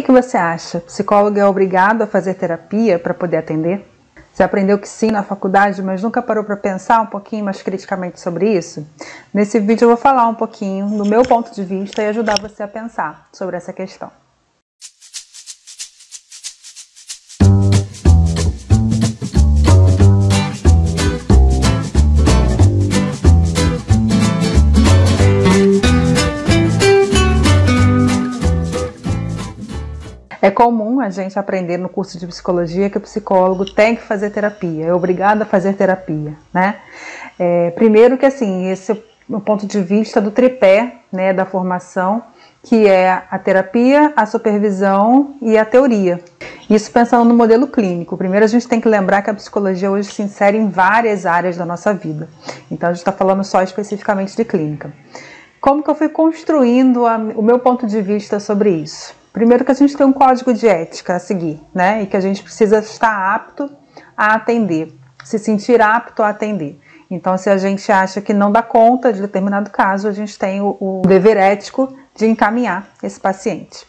que você acha? Psicólogo é obrigado a fazer terapia para poder atender? Você aprendeu que sim na faculdade, mas nunca parou para pensar um pouquinho mais criticamente sobre isso? Nesse vídeo eu vou falar um pouquinho do meu ponto de vista e ajudar você a pensar sobre essa questão. É comum a gente aprender no curso de psicologia que o psicólogo tem que fazer terapia, é obrigado a fazer terapia, né? Primeiro que assim, esse é o ponto de vista do tripé, né, da formação, que é a terapia, a supervisão e a teoria. Isso pensando no modelo clínico. Primeiro a gente tem que lembrar que a psicologia hoje se insere em várias áreas da nossa vida. Então a gente está falando só especificamente de clínica. Como que eu fui construindo o meu ponto de vista sobre isso? Primeiro que a gente tem um código de ética a seguir, né? E que a gente precisa estar apto a atender, se sentir apto a atender. Então, se a gente acha que não dá conta de determinado caso, a gente tem o dever ético de encaminhar esse paciente.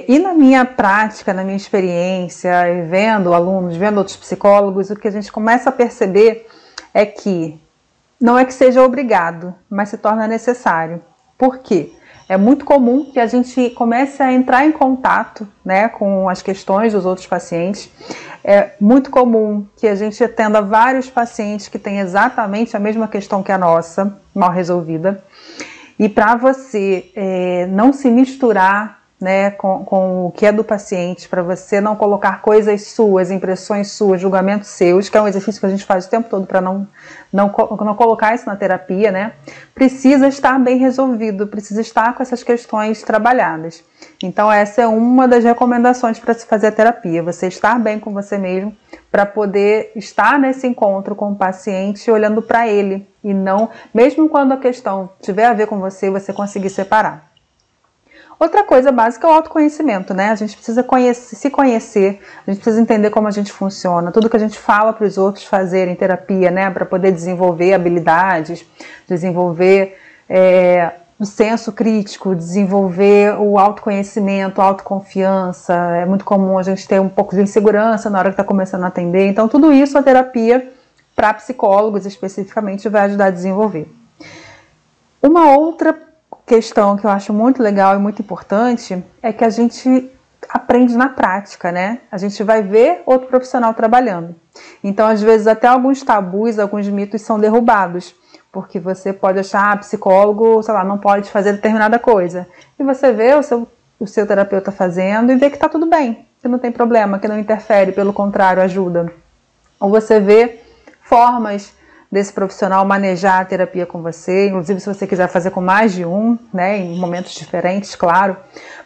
E na minha prática, na minha experiência, vendo alunos, vendo outros psicólogos, o que a gente começa a perceber é que não é que seja obrigado, mas se torna necessário. Por quê? É muito comum que a gente comece a entrar em contato, né, com as questões dos outros pacientes. É muito comum que a gente atenda vários pacientes que têm exatamente a mesma questão que a nossa, mal resolvida. E para você não se misturar, né, com o que é do paciente, para você não colocar coisas suas, impressões suas, julgamentos seus, que é um exercício que a gente faz o tempo todo para não colocar isso na terapia, né? Precisa estar bem resolvido, precisa estar com essas questões trabalhadas. Então essa é uma das recomendações para se fazer a terapia, você estar bem com você mesmo, para poder estar nesse encontro com o paciente olhando para ele, e não, mesmo quando a questão tiver a ver com você, você conseguir separar. Outra coisa básica é o autoconhecimento, né? A gente precisa se conhecer, a gente precisa entender como a gente funciona, tudo que a gente fala para os outros fazerem terapia, né? Para poder desenvolver habilidades, desenvolver o senso crítico, desenvolver o autoconhecimento, a autoconfiança. É muito comum a gente ter um pouco de insegurança na hora que está começando a atender. Então, tudo isso a terapia, para psicólogos especificamente, vai ajudar a desenvolver. Uma outra questão que eu acho muito legal e muito importante é que a gente aprende na prática, né? A gente vai ver outro profissional trabalhando. Então, às vezes, até alguns tabus, alguns mitos são derrubados, porque você pode achar, psicólogo, sei lá, não pode fazer determinada coisa. E você vê o seu terapeuta fazendo e vê que tá tudo bem, que não tem problema, que não interfere, pelo contrário, ajuda. Ou você vê formas desse profissional manejar a terapia com você, inclusive se você quiser fazer com mais de um, né, em momentos diferentes, claro,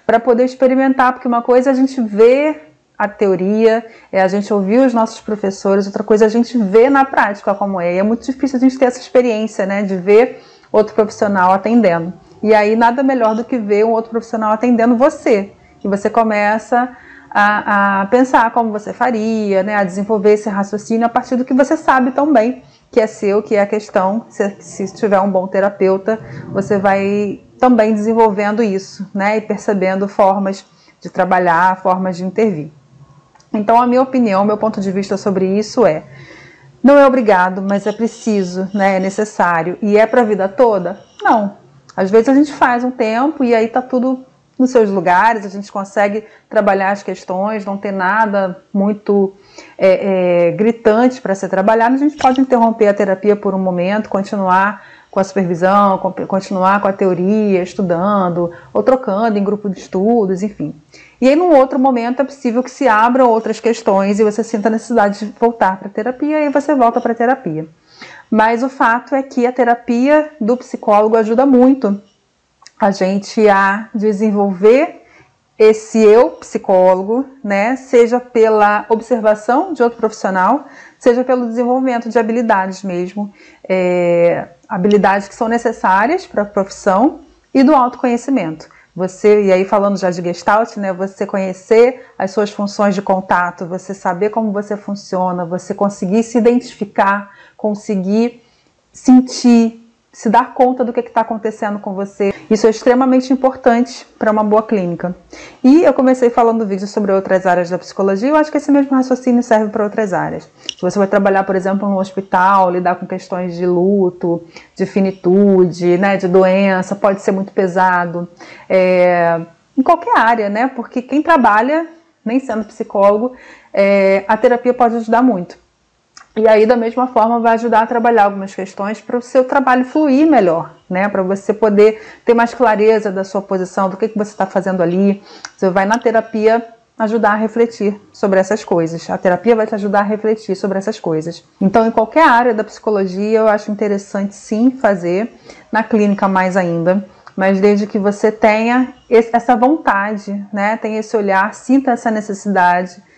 para poder experimentar, porque uma coisa é a gente ver a teoria, é a gente ouvir os nossos professores, outra coisa é a gente ver na prática como é, e é muito difícil a gente ter essa experiência, né, de ver outro profissional atendendo, e aí nada melhor do que ver um outro profissional atendendo você, que você começa a pensar como você faria, né, a desenvolver esse raciocínio a partir do que você sabe tão bem, que é seu, que é a questão. Se tiver um bom terapeuta, você vai também desenvolvendo isso, né, e percebendo formas de trabalhar, formas de intervir. Então, a minha opinião, meu ponto de vista sobre isso não é obrigado, mas é preciso, né, é necessário. E é para a vida toda? Não. Às vezes a gente faz um tempo e aí está tudo nos seus lugares, a gente consegue trabalhar as questões, não ter nada muito gritante para ser trabalhado, a gente pode interromper a terapia por um momento, continuar com a supervisão, continuar com a teoria, estudando, ou trocando em grupo de estudos, enfim. E aí, num outro momento, é possível que se abram outras questões e você sinta a necessidade de voltar para a terapia, e aí você volta para a terapia. Mas o fato é que a terapia do psicólogo ajuda muito a gente a desenvolver esse eu psicólogo, né, seja pela observação de outro profissional, seja pelo desenvolvimento de habilidades mesmo, habilidades que são necessárias para a profissão e do autoconhecimento. Você, e aí falando já de Gestalt, né, você conhecer as suas funções de contato, você saber como você funciona, você conseguir se identificar, conseguir sentir, se dar conta do que está acontecendo com você. Isso é extremamente importante para uma boa clínica. E eu comecei falando no vídeo sobre outras áreas da psicologia, eu acho que esse mesmo raciocínio serve para outras áreas. Se você vai trabalhar, por exemplo, no hospital, lidar com questões de luto, de finitude, né, de doença, pode ser muito pesado. Em qualquer área, né, porque quem trabalha, nem sendo psicólogo, a terapia pode ajudar muito. E aí, da mesma forma, vai ajudar a trabalhar algumas questões para o seu trabalho fluir melhor, né? Para você poder ter mais clareza da sua posição, do que você está fazendo ali. Você vai na terapia ajudar a refletir sobre essas coisas. A terapia vai te ajudar a refletir sobre essas coisas. Então, em qualquer área da psicologia, eu acho interessante sim fazer, na clínica mais ainda, mas desde que você tenha essa vontade, né? Tenha esse olhar, sinta essa necessidade,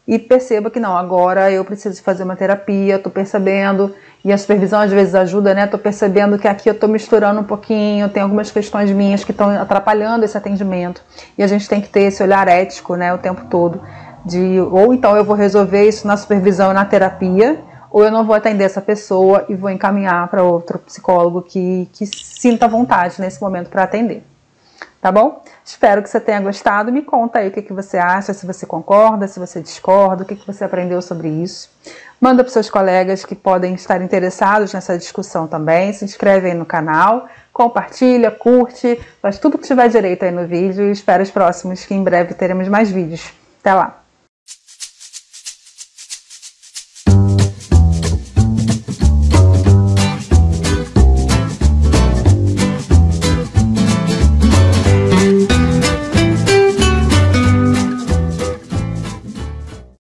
e perceba que não, agora eu preciso fazer uma terapia, estou percebendo, e a supervisão às vezes ajuda, né? Estou percebendo que aqui eu estou misturando um pouquinho, tem algumas questões minhas que estão atrapalhando esse atendimento, e a gente tem que ter esse olhar ético, né, o tempo todo, ou então eu vou resolver isso na supervisão e na terapia, ou eu não vou atender essa pessoa e vou encaminhar para outro psicólogo que sinta vontade nesse momento para atender. Tá bom? Espero que você tenha gostado. Me conta aí o que você acha, se você concorda, se você discorda, o que você aprendeu sobre isso. Manda para seus colegas que podem estar interessados nessa discussão também. Se inscreve aí no canal, compartilha, curte, faz tudo que tiver direito aí no vídeo e espero os próximos, que em breve teremos mais vídeos. Até lá!